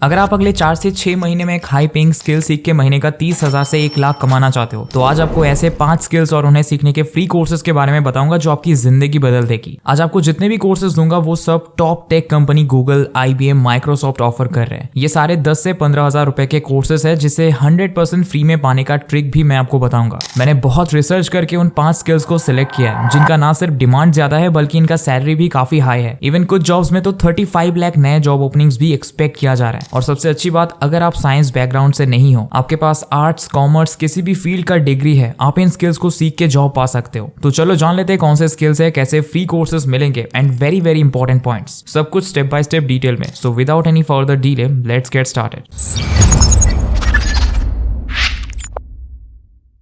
अगर आप अगले 4 से 6 महीने में एक हाई पेइंग स्किल सीख के महीने का 30,000 से 1 लाख कमाना चाहते हो तो आज आपको ऐसे 5 स्किल्स और उन्हें सीखने के फ्री कोर्सेज के बारे में बताऊंगा जो आपकी जिंदगी बदल देगी। आज आपको जितने भी कोर्सेज दूंगा वो सब top tech company Google, IBM, Microsoft offer कर रहे हैं। ये सारे 10 से 15,000 रुपए के कोर्सेज है जिसे 100% फ्री में पाने का ट्रिक भी मैं आपको बताऊंगा। मैंने बहुत रिसर्च करके उन 5 स्किल्स को सिलेक्ट किया है जिनका ना सिर्फ डिमांड ज्यादा है बल्कि इनका सैलरी भी काफी हाई है। इवन कुछ जॉब्स में तो 35 लाख नए जॉब ओपनिंग्स भी एक्सपेक्ट किया जा रहा है। और सबसे अच्छी बात, अगर आप साइंस बैकग्राउंड से नहीं हो, आपके पास आर्ट्स, कॉमर्स, किसी भी फील्ड का डिग्री है, आप इन स्किल्स को सीख के जॉब पा सकते हो। तो चलो जान लेते हैं कौन से स्किल्स है, कैसे फ्री कोर्सेज मिलेंगे and very very important points, सब कुछ स्टेप बाय स्टेप डिटेल में। So without any further delay let's get started.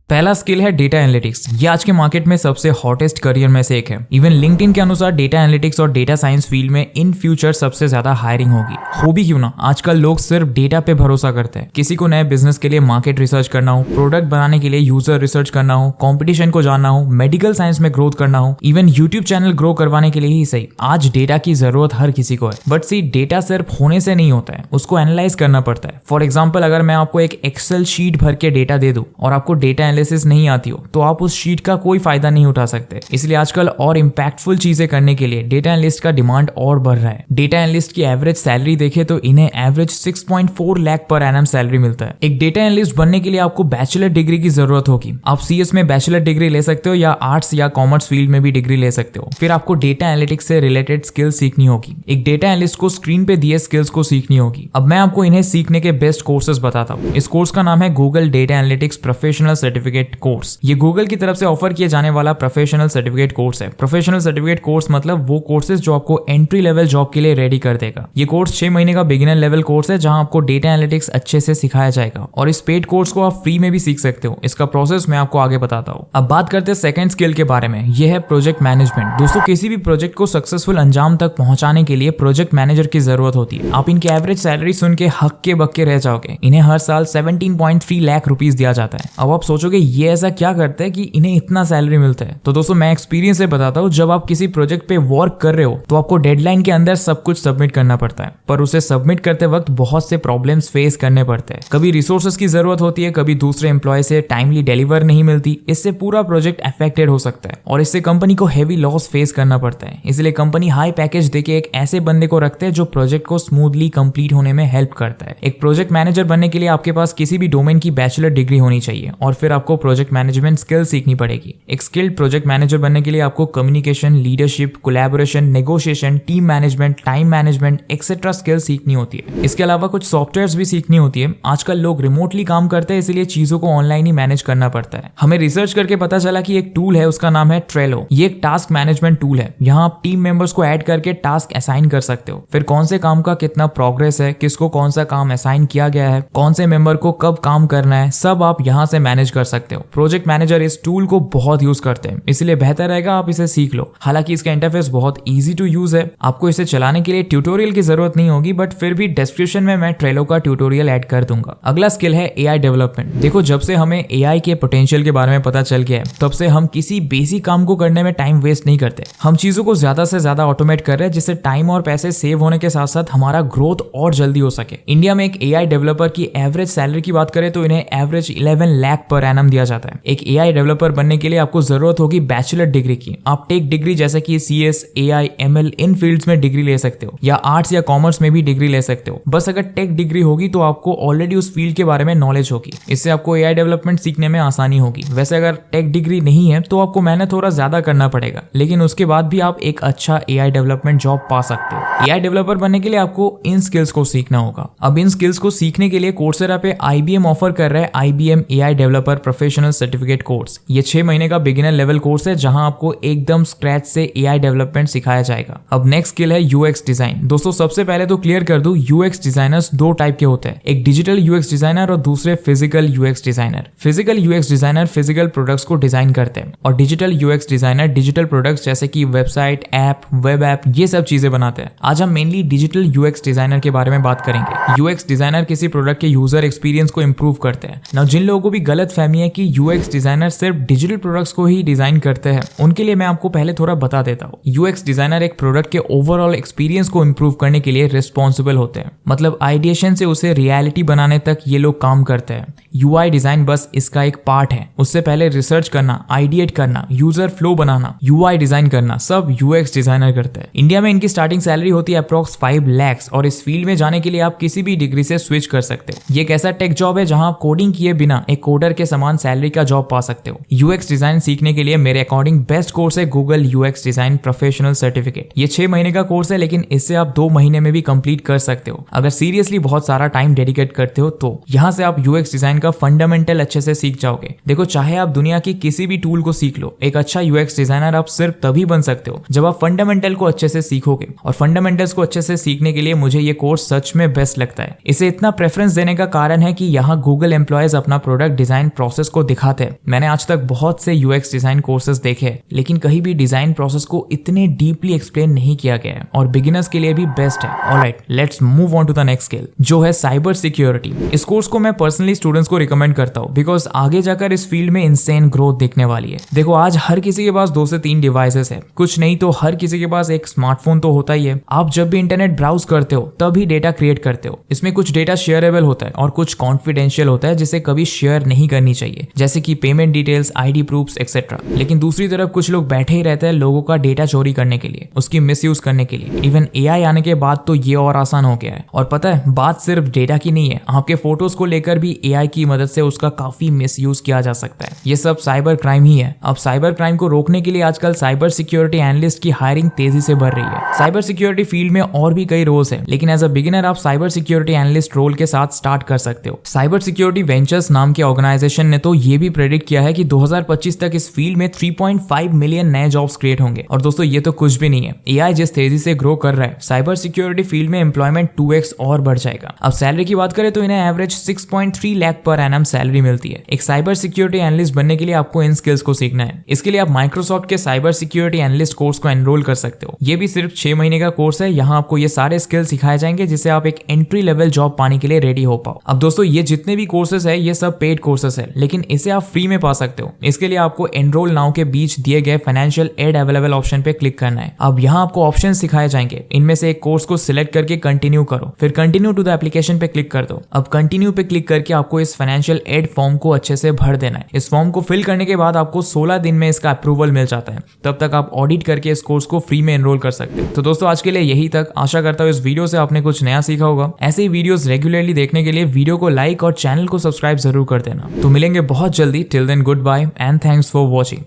पहला स्किल है डेटा एनालिटिक्स। ये आज के मार्केट में सबसे हॉटेस्ट करियर में से एक है। इवन लिंक्डइन के अनुसार डेटा एनालिटिक्स और डेटा साइंस फील्ड में इन फ्यूचर सबसे ज्यादा हायरिंग होगी। हो भी क्यों ना, आजकल लोग सिर्फ डेटा पे भरोसा करते हैं। किसी को नए बिजनेस के लिए मार्केट रिसर्च करना हो, प्रोडक्ट बनाने के लिए यूजर रिसर्च करना हो, कॉम्पिटिशन को जानना हो, मेडिकल साइंस में ग्रोथ करना हो, इवन यूट्यूब चैनल ग्रो करवाने के लिए ही सही, आज डेटा की जरूरत हर किसी को है। बट सी, डेटा सिर्फ होने से नहीं होता है, उसको एनालाइज करना पड़ता है। फॉर एग्जाम्पल, अगर मैं आपको एक एक्सेल शीट भर के डेटा दे दूं और आपको डेटा एनालिसिस नहीं आती हो तो आप उस शीट का कोई फायदा नहीं उठा सकते। इसलिए आजकल और इंपैक्टफुल चीजें करने के लिए डेटा एनालिस्ट का डिमांड और बढ़ रहा है। डेटा एनालिस्ट की एवरेज सैलरी देखे तो इन्हें average 6.4 lakh per annum salary मिलता है। एक डेटा एनालिस्ट बनने के लिए आपको बैचलर डिग्री की जरूरत होगी। आप CS में बैचलर डिग्री ले सकते हो या आर्ट्स या कॉमर्स फील्ड में भी डिग्री ले सकते हो। फिर आपको डेटा एनालिटिक्स से रिलेटेड स्किल्स सीखनी होगी। एक डेटा एनालिस्ट को स्क्रीन पे दिए स्किल्स को सीखनी होगी। अब मैं आपको इन्हें सीखने के बेस्ट कोर्सेज बताता हूँ। इस कोर्स का नाम है Google data analytics professional certificate course. ये गूगल की तरफ से ऑफर किए जाने वाला प्रोफेशनल सर्टिफिकेट कोर्स है। प्रोफेशनल सर्टिफिकेट कोर्स मतलब वो कोर्सेज जो आपको एंट्री लेवल जॉब के लिए रेडी कर देगा। ये कोर्स 6 महीने का बिगिनर लेवल कोर्स है जहां आपको डेटा एनालिटिक्स अच्छे से सिखाया जाएगा और इस पेड कोर्स को आप फ्री में भी सीख सकते हो। इसका प्रोसेस मैं आपको आगे बताता हूँ। अब बात करते हैं सेकंड स्किल के बारे में। यह है प्रोजेक्ट मैनेजमेंट। दोस्तों, किसी भी प्रोजेक्ट को सक्सेसफुल अंजाम तक पहुंचाने के लिए प्रोजेक्ट मैनेजर की जरूरत होती है। आप इनकी एवरेज सैलरी सुन के हक्के बक्के रह जाओगे। इन्हें हर साल 17.3 लाख रुपीज दिया जाता है। अब आप सोचोगे ये ऐसा क्या करते हैं कि इन्हें इतना सैलरी मिलता है। तो दोस्तों, मैं एक्सपीरियंस से बताता हूँ, जब आप किसी प्रोजेक्ट पे वर्क कर रहे हो तो आपको डेडलाइन के अंदर सब कुछ सबमिट करना पड़ता है, पर उसे सबमिट करते वक्त बहुत से प्रॉब्लम्स फेस करने पड़ते हैं। कभी रिसोर्सेज की जरूरत होती है, कभी दूसरे एम्प्लॉय से टाइमली डिलीवर नहीं मिलती। इससे पूरा प्रोजेक्ट अफेक्टेड हो सकता है और इससे कंपनी को हेवी लॉस फेस करना पड़ता है। इसलिए कंपनी हाई पैकेज देके एक ऐसे बंदे को रखते हैं जो प्रोजेक्ट को स्मूथली कंप्लीट होने में हेल्प करता है। एक प्रोजेक्ट मैनेजर बनने के लिए आपके पास किसी भी डोमेन की बैचलर डिग्री होनी चाहिए और फिर आपको प्रोजेक्ट मैनेजमेंट स्किल सीखनी पड़ेगी। एक स्किल्ड प्रोजेक्ट मैनेजर बनने के लिए आपको communication, leadership, collaboration, negotiation, team management, time management etcetera skill सीखनी होती है। इसके अलावा कुछ सॉफ्टवेयर्स भी सीखनी होती है। आजकल लोग रिमोटली काम करते हैं, इसलिए चीजों को ऑनलाइन ही मैनेज करना पड़ता है। हमें रिसर्च करके पता चला कि एक टूल है, उसका नाम है ट्रेलो। ये एक टास्क मैनेजमेंट टूल है। यहाँ आप टीम मेंबर्स को ऐड करके टास्क असाइन कर सकते हो। फिर कौन से काम का कितना प्रोग्रेस है, किसको कौन सा काम असाइन किया गया है, कौन से मेंबर को कब काम करना है, सब आप यहाँ से मैनेज कर सकते हो। प्रोजेक्ट मैनेजर इस टूल को बहुत यूज करते हैं, इसलिए बेहतर रहेगा आप इसे सीख लो। हालांकि इसका इंटरफेस बहुत इजी टू यूज है। आपको इसे चलाने के लिए ट्यूटोरियल की जरूरत नहीं होगी, बट फिर भी डिस्क्रिप्शन में मैं ट्रेलो का ट्यूटोरियल ऐड कर दूंगा। अगला स्किल है AI डेवलपमेंट। देखो, जब से हमें AI के पोटेंशियल के बारे में पता चल गया है, तब से हम किसी बेसिक काम को करने में टाइम वेस्ट नहीं करते। हम चीजों को ज्यादा से ज्यादा ऑटोमेट कर रहे हैं, जिससे टाइम और पैसे सेव होने के साथ साथ हमारा ग्रोथ और जल्दी हो सके। इंडिया में एक AI डेवलपर की एवरेज सैलरी की बात करें तो इन्हें एवरेज 11 लाख पर एनम दिया जाता है। एक AI डेवलपर बनने के लिए आपको जरूरत होगी बैचलर डिग्री की। आप टेक डिग्री जैसे कि CS, AI, ML इन फील्ड्स में डिग्री ले सकते हो या आर्ट्स या कॉमर्स में भी डिग्री ले सकते हो। बस अगर टेक डिग्री होगी तो आपको ऑलरेडी उस फील्ड के बारे में नॉलेज होगी। इससे आपको AI डेवलपमेंट सीखने में आसानी होगी। वैसे अगर टेक डिग्री नहीं है तो आपको मेहनत थोड़ा ज्यादा करना पड़ेगा, लेकिन उसके बाद भी आप एक अच्छा AI डेवलपमेंट जॉब पा सकते हो। AI डेवलपर बनने के लिए आपको इन स्किल्स को सीखना होगा। अब इन स्किल्स को सीखने के लिए कोर्सेरा पे IBM ऑफर कर रहा है IBM AI developer professional certificate course. ये 6 महीने का बिगिनर लेवल कोर्स है जहां आपको एकदम स्क्रैच से AI डेवलपमेंट सिखाया जाएगा। अब नेक्स्ट स्किल है UX डिजाइन। दोस्तों, सबसे पहले तो क्लियर कर दूं, UX डिजाइनर्स 2 टाइप के होते हैं, एक डिजिटल UX डिजाइनर और दूसरे physical UX designer. Physical UX designer physical products को डिजाइन करते हैं और digital UX designer digital products जैसे कि वेबसाइट, ऐप, वेब ऐप, ये सब चीजें बनाते हैं। आज हम मेनली डिजिटल UX डिजाइनर के बारे में बात करेंगे। UX डिजाइनर किसी प्रोडक्ट के यूजर एक्सपीरियंस को इंप्रूव करते हैं। नाउ जिन लोगों को भी गलत फहमी है कि यूएक्स डिजाइनर सिर्फ डिजिटल प्रोडक्ट्स को ही डिजाइन करते हैं। उनके लिए मैं आपको पहले थोड़ा बता देता हूँ। यूएक्स डिजाइनर एक प्रोडक्ट के ओवरऑल एक्सपीरियंस को इंप्रूव करने के लिए रिस्पॉन्सिबल होते हैं। मतलब आइडिएशन से उसे रियलिटी बनाने तक ये लोग काम करते हैं। यूआई डिजाइन बस इसका एक पार्ट है। उससे पहले रिसर्च करना, आइडिएट करना, यूजर फ्लो बनाना, यूआई डिजाइन करना, सब यूएक्स डिजाइनर करते हैं। इंडिया में इनकी स्टार्टिंग सैलरी होती है अप्रॉक्स 5 lakhs और इस फील्ड में जाने के लिए आप किसी भी डिग्री से स्विच कर सकते हो। ये एक ऐसा टेक जॉब है जहां आप कोडिंग किए बिना एक कोडर के समान सैलरी का जॉब पा सकते हो। यूएक्स डिजाइन सीखने के लिए मेरे अकॉर्डिंग बेस्ट कोर्स है Google UX design professional certificate. ये 6 महीने का कोर्स है, लेकिन इससे आप 2 महीने में भी कंप्लीट कर सकते हो अगर सीरियसली बहुत सारा टाइम डेडिकेट करते हो तो। यहाँ से आप यूएक्स डिजाइन का फंडामेंटल अच्छे से सीख जाओगे। देखो, चाहे आप दुनिया की किसी भी टूल को सीख लो, एक अच्छा यूएक्स डिजाइनर आप सिर्फ तभी बन सकते हो जब आप फंडामेंटल को अच्छे से सीखोगे। और फंडामेंटल्स को अच्छे से सीखने के लिए मुझे ये कोर्स सच में बेस्ट लगता है। इसे इतना प्रेफरेंस देने का कारण है कि यहाँ गूगल एम्प्लॉयज अपना प्रोडक्ट डिजाइन प्रोसेस को दिखाते हैं। मैंने आज तक बहुत से यूएक्स डिजाइन कोर्सेज देखे हैं, लेकिन कहीं भी डिजाइन प्रोसेस को इतने डीपली एक्सप्लेन नहीं किया गया है और बिगिनर्स के लिए भी बेस्ट है। Alright, let's move on to the next skill, जो है साइबर सिक्योरिटी। इस कोर्स को मैं पर्सनली स्टूडेंट्स को रिकमेंड करता हूँ बिकॉज आगे जाकर इस फील्ड में इंसेन ग्रोथ दिखने वाली है। देखो, आज हर किसी के पास 2 से 3 डिवाइसेस है, कुछ नहीं तो हर किसी के पास एक स्मार्टफोन तो होता ही है। आप जब भी इंटरनेट ब्राउज करते हो तभी डेटा क्रिएट करते हो। इसमें कुछ डेटा शेयरेबल होता है और कुछ कॉन्फिडेंशियल होता है जिसे कभी शेयर नहीं करनी चाहिए, जैसे कि payment details, ID proofs etcetera. लेकिन दूसरी तरफ कुछ लोग बैठे ही रहते हैं लोगों का डेटा चोरी करने के लिए, उसकी मिसयूज करने के लिए। इवन एआई आने के बाद तो ये और आसान हो गया है। और पता है, बात सिर्फ डेटा की नहीं है, आपके फोटोज को लेकर भी एआई की मदद से उसका काफी मिसयूज किया जा सकता है। ये सब साइबर क्राइम ही है। अब साइबर क्राइम को रोकने के लिए आजकल साइबर सिक्योरिटी एनालिस्ट की हायरिंग तेजी से बढ़ रही है। साइबर सिक्योरिटी फील्ड में और भी कई रोल्स हैं, लेकिन एज अ बिगिनर आप साइबर सिक्योरिटी एनालिस्ट रोल के साथ स्टार्ट कर सकते हो। साइबर सिक्योरिटी वेंचर्स नाम के ऑर्गेनाइजेशन ने तो ये भी प्रेडिक्ट किया है कि 2025 तक इस फील्ड में 3.5 मिलियन नए जॉब्स क्रिएट होंगे। और दोस्तों, ये तो कुछ भी नहीं है। एआई जिस तेजी से ग्रो कर रहा है, साइबर सिक्योरिटी फील्ड में एम्प्लॉयमेंट 2x और बढ़ जाएगा। अब सैलरी की बात करें तो इन्हें average 6.3 lakh per annum salary मिलती है। एक साइबर सिक्योरिटी एनालिस्ट बनने के लिए आपको इन स्किल्स को सीखना है। इसके लिए आप माइक्रोसॉफ्ट के साइबर सिक्योरिटी एनालिस्ट कोर्स को एनरोल कर सकते हो। ये भी सिर्फ 6 महीने का कोर्स है। यहाँ आपको ये सारे स्किल्स सिखाए जाएंगे जिससे आप एक एंट्री लेवल जॉब पाने के लिए रेडी हो पाओ। अब दोस्तों, ये जितने भी कोर्सेज है ये सब पेड कोर्सेज है, लेकिन इसे आप फ्री में पा सकते हो। इसके लिए आपको एनरोल नाउ के बीच दिए गए फाइनेंशियल एड अवेलेबल ऑप्शन पे क्लिक करना है। अब यहाँ आपको ऑप्शन सिखाए जाएंगे, इनमें से एक कोर्स को सिलेक्ट करके कंटिन्यू करो, फिर कंटिन्यू टू द एप्लीकेशन पे क्लिक कर दो। अब कंटिन्यू पे क्लिक करके आपको इस फाइनेंशियल एड फॉर्म को अच्छे से भर देना है। इस फॉर्म को फिल करने के बाद आपको 16 दिन में इसका अप्रूवल मिल जाता है। तब तक आप ऑडिट करके इस कोर्स को फ्री में एनरोल कर सकते हो। तो दोस्तों, आज के लिए यही तक। आशा करता हूँ इस वीडियो से आपने कुछ नया सीखा होगा। ऐसे ही वीडियोस रेगुलरली देखने के लिए वीडियो को लाइक और चैनल को सब्सक्राइब जरूर कर देना। तो मिलेंगे बहुत जल्दी। Till then, good bye and thanks for watching.